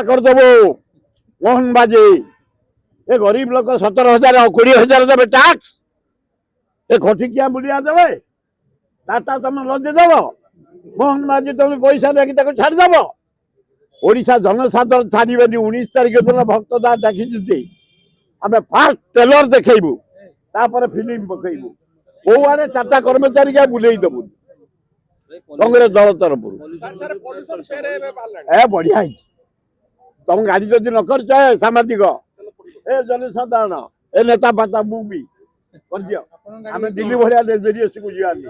करदेबो मोहन बाजी ए गरीब लोक 17,000 20,000 देवे टैक्स ए खटिकिया बुढ़िया देवे टाटा तुम लदे देव मोहन बाजी तुम पैसा देखी छाड़देव ओडिशा जनसाधारण छाड़े 19 तारिख दिन भक्तदार डाकी आम फास्ट ट्रेलर देखू तापर फिल्म पकईबू कौ आड़े टाटा कर्मचारी क्या बुले देबू कांग्रेस दल तरफ ए बढ़िया तुम गाड़ी जदि न कर सामाजिक ए जनसाधारण ए नेता फाता मुझे आम दिल्ली भाया जेडीएस को जानी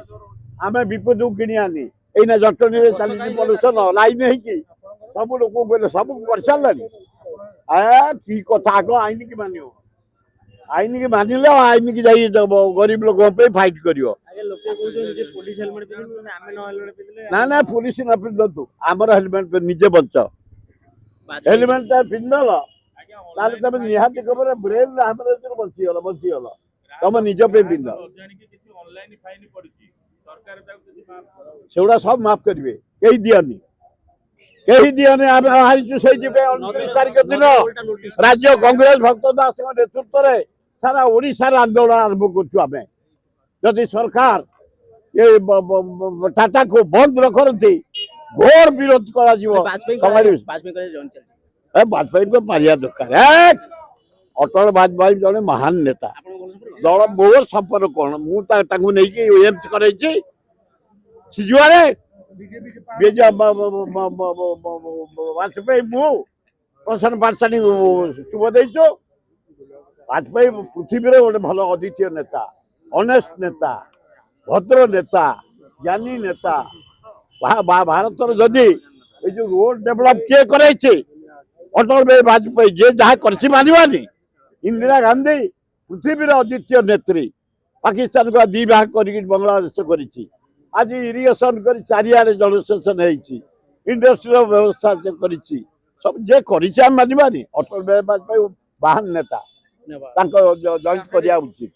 आम विपद को किणी आनी एना जटनी चली पल्यूसन लाइन है सब लोग बोले सब कर सारे की कथा आग आईन की मान आईन की मानिले आईन की जाई गरीब लोगों पे फाइट करियो ना ना पुलिस न पिंधु आमर हेलमेट निजे बच हेलमेट पिंधल तुम निहाती खबर ब्रेन बचीगल तुम निज पे पिंध सेगुड़ा सब माफ करेंगे कहीं दियनी कहीं दियनी आम हारीचु से 29 तारिख दिन राज्य कांग्रेस भक्त दास नेतृत्व में सारा ओडिशार आंदोलन आरंभ करें जदि सरकार ये टाटा को बंद न करती घोर विरोध वाजपेयी को पारिया दरकार अटल वाजपेयी जड़े महान नेता दल मोर संपर्क कौन मुझे कर वाजपेयी मु प्रसन्न पाठशाणी शुभ देचु वाजपेयी पृथ्वी गोटे भल अद्वितीय नेता ऑनेस्ट नेता भद्र नेता ज्ञानी नेता भारत जदि जो रोड डेभलप किए करे अटल बिहारी वाजपेयी जे जहाँ कर मानवानी इंदिरा गांधी पृथ्वी अद्वितीय नेत्री पाकिस्तान को दी भाग कर बांग्लादेश कर आज इरिगेशन कर चारिआडे जलसेचन इंडस्ट्री व्यवस्था कर सब जे कर मानवानी अटल बिहारी वाजपेयी महान नेता जॉइंट करिया उचित।